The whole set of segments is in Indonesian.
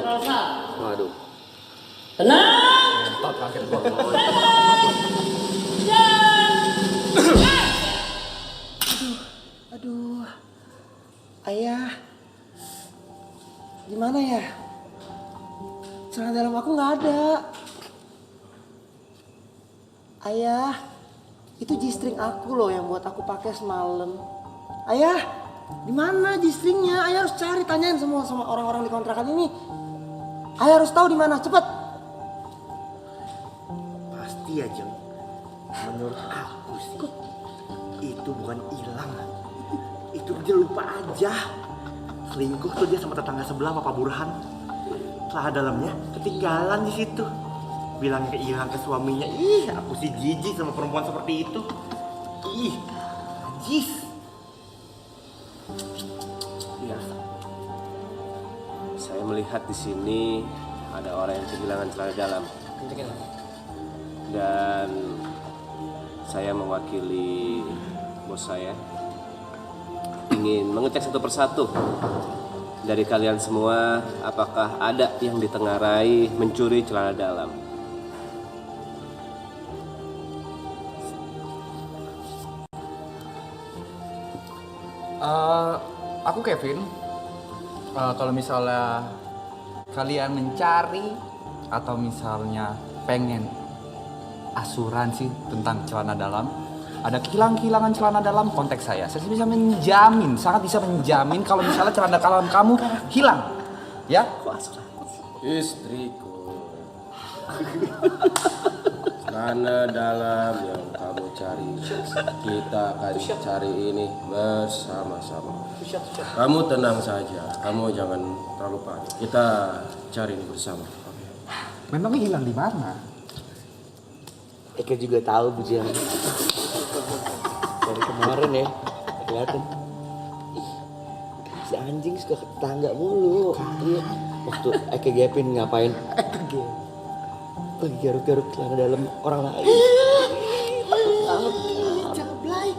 Rosa. Waduh. Tenang. Entot kaget gua. Aduh. Ayah. Gimana ya? Celana dalam aku nggak ada. Ayah, itu G-string aku loh yang buat aku pakai semalam. Ayah, di mana G-stringnya? Ayah harus cari, tanyain semua sama orang-orang di kontrakan ini. Ayah harus tahu di mana, cepet. Pasti ya Jeng. Menurut aku sih itu bukan hilang. Itu dia lupa aja. Selingkuh tuh dia sama tetangga sebelah Pak Burhan. Celana dalamnya ketinggalan di situ. Bilangnya hilang ke suaminya. Ih, aku sih jijik sama perempuan seperti itu. Ih, najis. Iya. Saya melihat di sini ada orang yang kehilangan celana dalam. Dan saya mewakili bos saya ingin mengecek satu persatu dari kalian semua, apakah ada yang ditengarai mencuri celana dalam. Aku Kevin. Kalau misalnya kalian mencari atau misalnya pengen asuransi tentang celana dalam, ada kehilangan celana dalam, kontak saya. Saya bisa menjamin, sangat bisa menjamin kalau misalnya celana dalam kamu hilang, ya? Istriku, celana dalam yang kamu cari, kita akan cari ini bersama-sama. Kamu tenang saja, kamu jangan terlalu panik. Kita cari ini bersama. Memangnya hilang di mana? Eka juga tahu Bujang. Dari kemarin ya, kelihatan. Ih, si anjing suka ke tetangga mulu. Iya. Waktu Eka Gepin ngapain? Lagi garuk-garuk celana dalam orang lain. Jangan belai.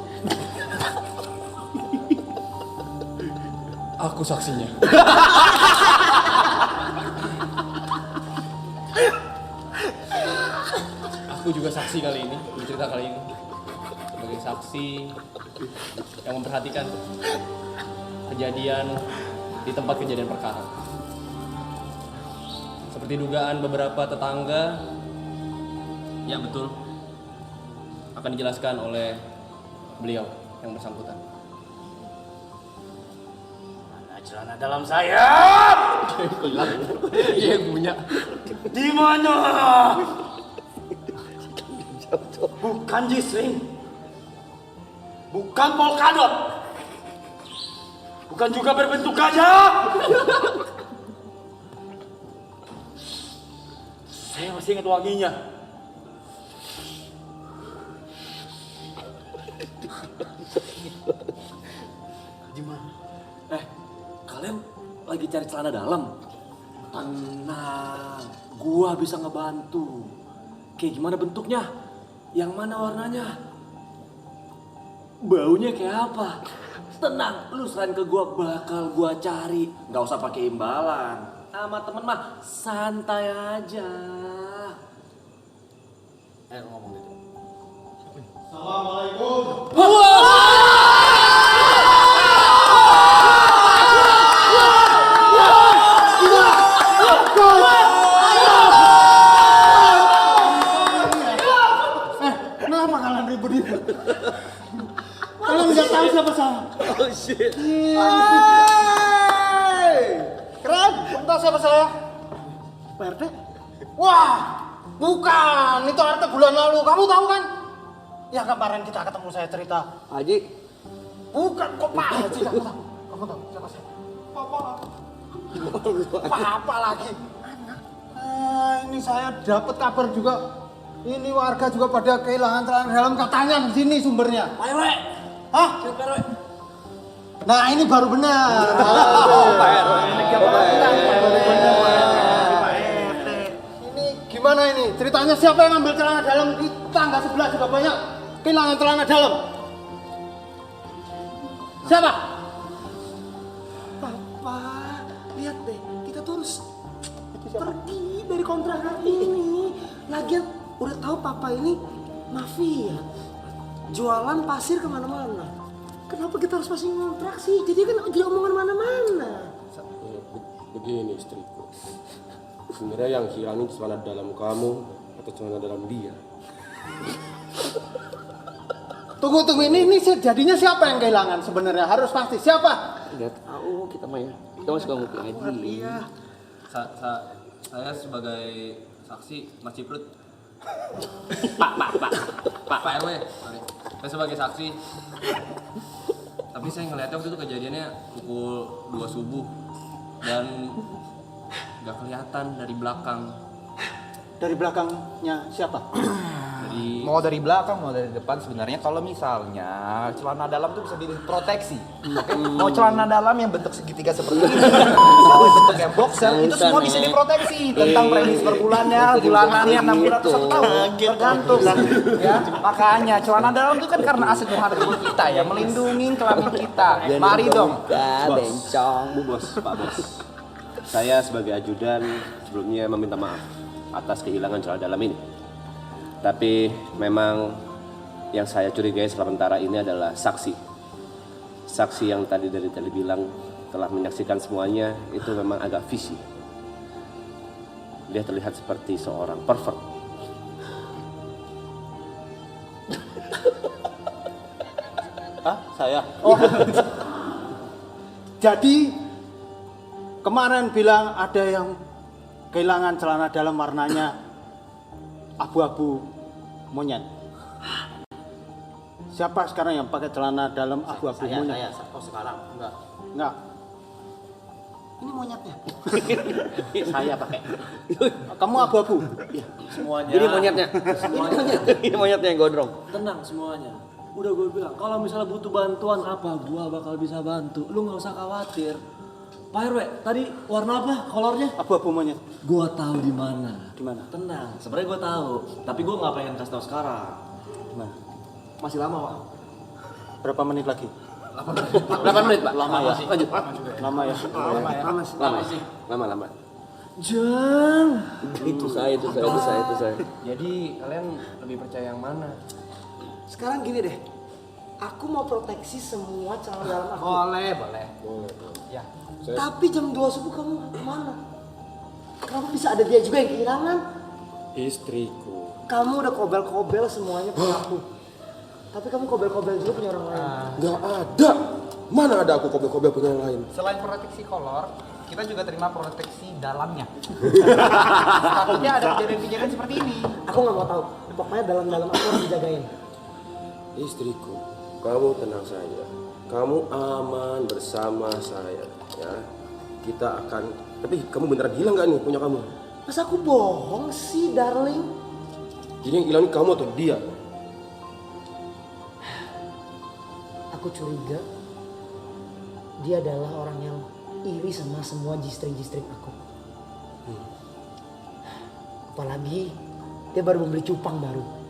Aku saksinya. Aku juga saksi kali ini, bercerita kali ini sebagai saksi yang memperhatikan kejadian di tempat kejadian perkara. Seperti dugaan beberapa tetangga, ya betul, akan dijelaskan oleh beliau yang bersangkutan. Mana celana dalam saya? Iya punya. Di mana? Bukan G-string. Bukan polkadot. Bukan juga berbentuk gajah. Saya masih ingat wanginya. Gimana? Kalian lagi cari celana dalam? Tenang, gua bisa ngebantu. Kayak gimana bentuknya? Yang mana warnanya? Baunya kayak apa? Tenang, lu serahin ke gua, bakal gua cari. Gak usah pakai imbalan. Sama temen mah santai aja. Ngomong gitu. Kenapa kalian ribut-ribut? Kalian nggak tahu siapa saya? Oh shit. Keren, kamu tahu siapa saya? Pak RT? Wah, bukan. Itu RT bulan lalu. Kamu tahu kan? Ya kemarin kita ketemu, saya cerita. Haji. Bukan kok Pak Haji, kamu tahu? Kamu tahu siapa saya? Papa lagi. Ini saya dapat kabar juga. Ini warga juga pada kehilangan celana dalam, katanya di sini sumbernya. Pak RW. Hah? Siapa RW? Nah ini baru benar. Ini gimana ini? Ceritanya siapa yang ngambil celana dalam di tangga sebelah juga banyak kehilangan celana dalam. Siapa? Papa, lihat deh, kita tuh harus pergi dari kontrakan ini. Lagian udah tahu papa ini mafia, jualan pasir kemana-mana. Kenapa kita harus masih ngontrak sih? Jadi kan jadi omongan mana-mana. Begini istriku, sebenarnya yang hilang ini celana dalam kamu atau celana dalam dia? Tunggu, ini jadinya siapa yang kehilangan sebenarnya? Harus pasti siapa? Nggak tahu kita mah ya. Kita masih suka ngumpul ngaji. Saya sebagai saksi Mas Ciprut. Pak RW, sorry. Saya sebagai saksi. Tapi saya ngeliatnya waktu itu kejadiannya pukul 2 subuh dan nggak kelihatan dari belakang. Dari belakangnya siapa? Mau dari belakang, mau dari depan, sebenarnya kalau misalnya celana dalam tuh bisa diproteksi. Oke? Mau celana dalam yang bentuk segitiga seperti ini, mau bentuk kayak boxer, itu semua bisa diproteksi tentang premis per bulannya, bulanannya 6 bulan atau 1 tahun, tergantung. Ya, makanya celana dalam itu kan karena aset berharga buat kita ya, melindungi kelamin kita. Mari dong. Bencong. Pak Bos. Saya sebagai ajudan sebelumnya meminta maaf atas kehilangan celana dalam ini. Tapi memang yang saya curigai sementara ini adalah saksi. Saksi yang tadi bilang telah menyaksikan semuanya itu memang agak visi. Dia terlihat seperti seorang pervert. Hah? Saya? Oh. Jadi kemarin bilang ada yang kehilangan celana dalam warnanya abu-abu monyet. Siapa sekarang yang pakai celana dalam abu-abu monyet? Saya. Oh sekarang? Enggak. Ini monyetnya. Saya pakai. Kamu abu-abu? Semuanya. Ini monyetnya. Ini monyetnya yang gondrong. Tenang semuanya. Udah gue bilang, kalau misalnya butuh bantuan apa, gua bakal bisa bantu. Lu nggak usah khawatir. Pak RW, tadi warna apa kolornya? Abu-abu monyet. Gua tahu di mana. Di mana? Tenang, sebenarnya gua tahu, tapi gua nggak pengen kasih tahu sekarang. Gimana? Masih lama, Pak. Berapa menit lagi? 8 menit, Pak. Lama ya? Lanjut. Lama ya? Lama. Jang. Itu saya. Jadi kalian lebih percaya yang mana? Sekarang gini deh, aku mau proteksi semua celana dalam aku. Boleh. Ya. Tapi jam 2 subuh kamu kemana? Kenapa bisa ada dia juga yang kehilangan? Istriku. Kamu udah kobel-kobel semuanya punya aku. Tapi kamu kobel-kobel juga punya orang lain. Nggak ada. Mana ada aku kobel-kobel punya yang lain? Selain proteksi kolor, kita juga terima proteksi dalamnya. Takutnya ada kejadian-kejadian seperti ini. Aku nggak mau tahu. Pokoknya dalam-dalam aku harus dijagain. Istriku, kamu tenang saja. Kamu aman bersama saya, ya. Kita akan. Tapi kamu beneran hilang nggak nih punya kamu? Masa aku bohong sih, darling? Jadi yang hilang ini kamu atau dia? Aku curiga dia adalah orang yang iri sama semua jistring-jistring aku. Apalagi dia baru membeli cupang baru.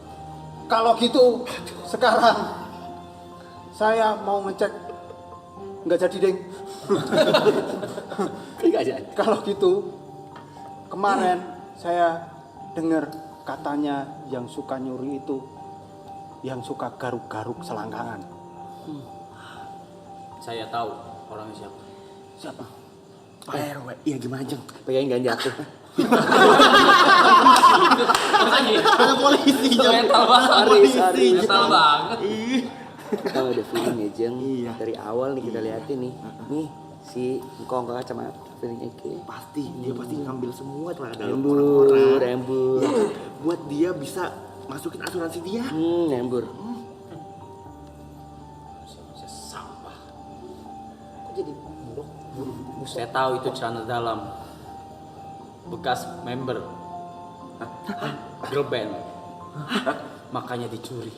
Kalau gitu, sekarang saya mau ngecek. Nggak jadi, Deng. Kalau gitu, kemarin saya dengar katanya yang suka nyuri itu yang suka garuk-garuk selangkangan. Saya tahu orangnya siapa. Siapa? Pak RW, iya gimana Jeng? Pegangin ganja tuh. Ada polisi. Mental banget. Kalau udah feeling ya Jeng, dari awal nih kita liatin nih. Nih, si Ngkong kacamata feelingnya kayak pasti, dia pasti ngambil semua celana dalam orang-orang. Rembur. Ya, buat dia bisa masukin asuransi dia. Rembur. Saya tahu itu celana dalam bekas member girl band. Makanya dicuri.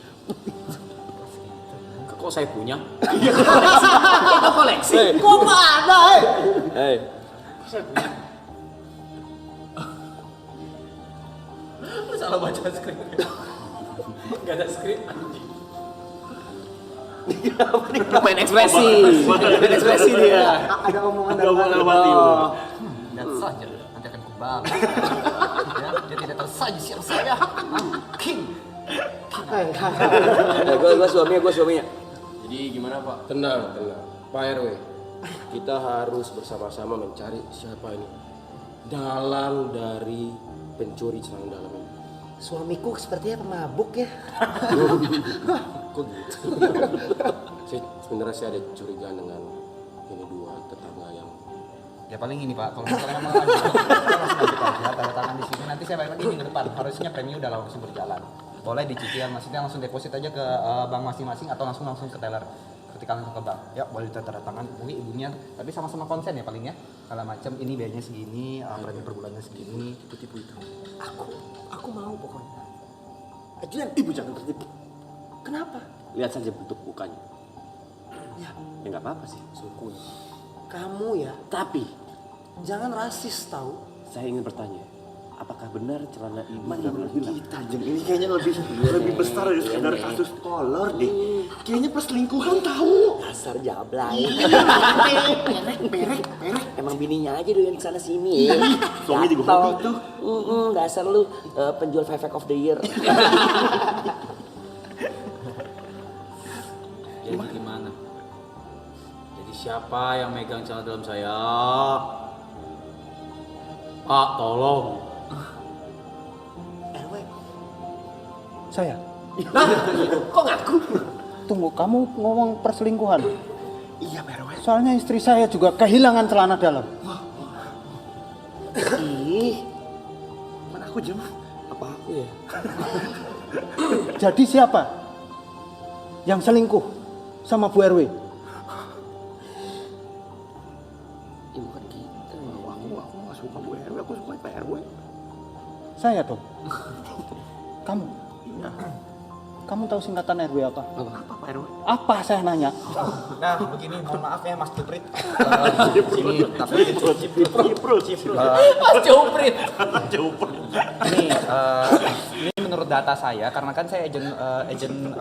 Kok saya punya? Kok koleksi? Kok nggak ada, Hei, Saya punya. Lu salah baca skrip. Gak ada skrip anjing. main ekspresi dia. Ada omongan Ada omongan mati. Dan saja. Nanti tidak akan kebal. Ya, dia tidak tersaji siang saya. King. Gue suaminya. Jadi gimana Pak? Tenang. Pak RW, kita harus bersama-sama mencari siapa ini dalang dari pencuri celana dalam ini. Suamiku sepertinya pemabuk ya. Kok gitu? Sebenarnya saya ada curiga dengan ini dua tetangga yang Ya paling ini Pak, kalau misalnya memang ada, langsung lanjut aja, tanda tangan di sini. Nanti saya balik lagi minggu depan. Harusnya premi udah langsung berjalan. Boleh dicicil, maksudnya langsung deposit aja ke bank masing-masing atau langsung ke teller ketika langsung ke bank. Ya boleh tanda tangan. Mungkin ibunya, tapi sama-sama konsen ya paling ya. Kalau macam ini biayanya segini, premi per bulannya segini, tipu-tipu itu. Aku mau pokoknya. Ajuan ibu jangan tertipu. Kenapa? Lihat saja bentuk mukanya. Ya, Ya nggak apa-apa sih, suku. kamu ya, Tapi jangan rasis tahu. saya ingin bertanya, apakah benar celana ibu benar-benar hilang? Kita Jeng, ini kayaknya lebih besar dari sekedar kasus kolor deh. Kayaknya perselingkuhan tahu. Dasar jablay. Perek. Emang bininya aja doyan kesana sini ya. Suami juga hobi tuh. Dasar lu penjual Five of the Year. Jadi gimana? Jadi siapa yang megang celana dalam saya? Pak, tolong. RW, Saya. kok ngaku? Tunggu, kamu ngomong perselingkuhan. Iya Pak RW. Soalnya istri saya juga kehilangan celana dalam. Ih, mana aku Jeng? Apa aku ya? Jadi siapa yang selingkuh sama Bu RW? Ya bukan kita. Aku nggak suka Bu RW, aku suka Pak RW. Saya dong. Kamu. Iya. Kamu tahu singkatan RW apa? Apa Pak RW? Apa saya nanya? Nah begini, mohon maaf ya Mas Juprit. Sini, tapi Mas Juprit. ini menurut data saya, karena kan saya agen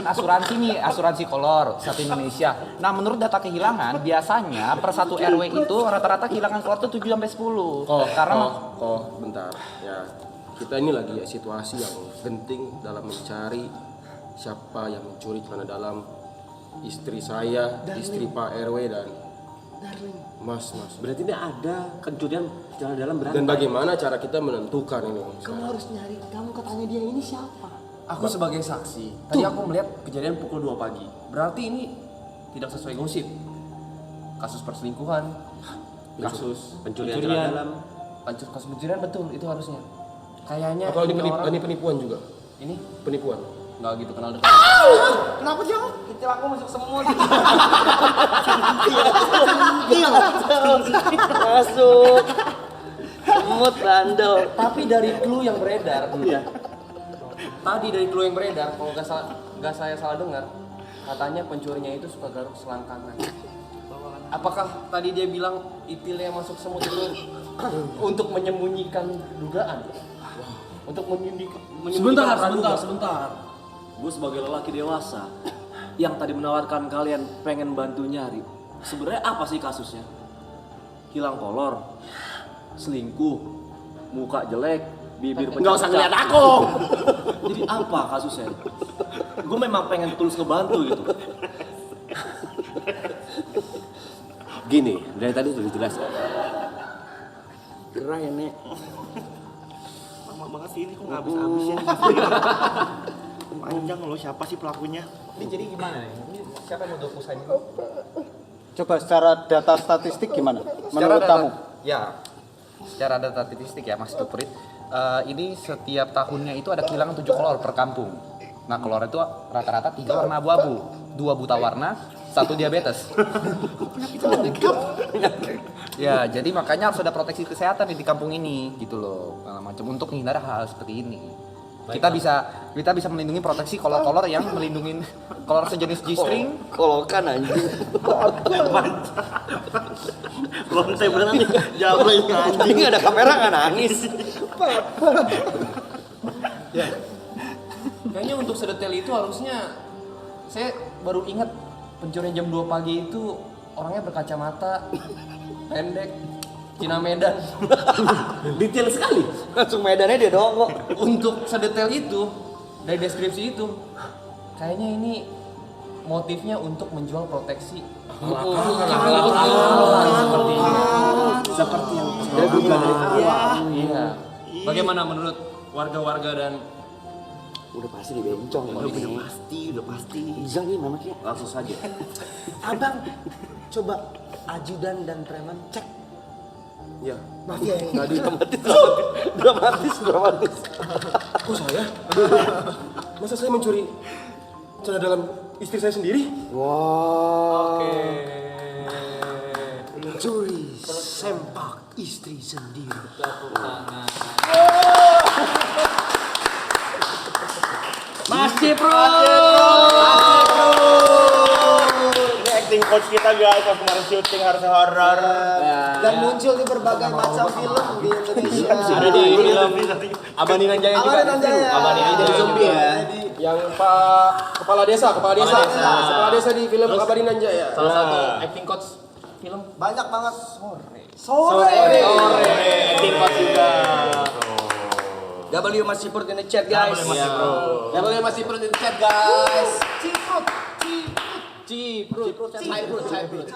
asuransi nih, asuransi kolor satu Indonesia. Nah menurut data kehilangan, biasanya per satu RW itu rata-rata kehilangan kolor tuh 7-10. Karena bentar ya, kita ini lagi ya situasi yang penting dalam mencari siapa yang mencuri celana dalam istri saya, istri Pak RW dan Mas. Berarti ini ada pencurian celana dalam berapa? Dan bagaimana cara kita menentukan ini? Kamu harus nyari, kamu katanya dia ini siapa? Aku sebagai saksi, tadi aku melihat kejadian pukul 2 pagi. Berarti ini tidak sesuai gosip. Kasus perselingkuhan, kasus Pencurian celana dalam. kasus pencurian betul itu harusnya. Kayaknya Atau ini orang- ini penipuan juga? ini Penipuan. nggak gitu kenal dekat. Kenapa sih kamu? itu aku masuk semut. Masuk. Semut bandel. Tapi dari clue yang beredar, tadi dari clue yang beredar, kalau nggak saya salah dengar, katanya pencurinya itu suka garuk selangkangan. Apakah tadi dia bilang itilnya masuk semut itu untuk menyembunyikan dugaan? Untuk menyembunyikan Sebentar. Gue sebagai lelaki dewasa yang tadi menawarkan kalian pengen bantu nyari. Sebenarnya apa sih kasusnya? Hilang kolor, selingkuh, muka jelek, bibir pecah. Nggak usah ngeliat aku. Jadi apa kasusnya? Gue memang pengen tulus ngebantu gitu. Gini, dari tadi sudah jelas ya. Gerah ya, Nek. Lama banget sih ini kok nggak habis-habis ya. Panjang loh, siapa sih pelakunya? Ini jadi gimana nih? Ini siapa yang mau dokusain? Coba secara data statistik gimana? Secara Menurut kamu? Ya, secara data statistik ya Mas Juprit, ini setiap tahunnya itu ada kehilangan 7 kolor per kampung. Nah kolor itu rata-rata 3 warna abu-abu, 2 buta warna, 1 diabetes. Ya, jadi makanya harus ada proteksi kesehatan di kampung ini, gitu loh, macam untuk menghindari hal seperti ini. Kita bisa melindungi proteksi kolor-kolor yang melindungi kolor sejenis G-string. Kolokan anjing. Lonte beneran nih, jablay anjing. Ini ada kamera nggak nangis. Kayaknya untuk sedetail itu harusnya saya baru ingat pencurian jam 2 pagi itu orangnya berkacamata, pendek, Cina Medan. Detail sekali. Langsung medannya dia doang kok. Untuk sedetail itu dari deskripsi itu, kayaknya ini motifnya untuk menjual proteksi. Seperti yang saya duga dari awal. Iya. Bagaimana menurut warga-warga dan Udah pasti dibencong ya. Udah pasti. Bisa nih memang ya. Langsung saja. Abang, coba ajudan dan preman cek. Ya. Mafia yang Tadi dramatis. kok saya? Masa saya mencuri celana dalam istri saya sendiri? Wow. Mencuri sempak istri sendiri. Masih bro. Ini acting coach kita guys, yang kemarin syuting harus horor. Dan muncul di berbagai macam film di Indonesia. Ada di film Abaningan Jaya juga. Abaningan Jaya. Abaningan Jaya zombie ya. Yang Pak Kepala Desa Kepala Desa di film Abaningan Jaya. salah satu acting coach film Banyak banget. Sore. Acting coach juga. W masih put in the chat guys. W masih perlu di chat guys. Ciprut. Ciprut. Ciprut.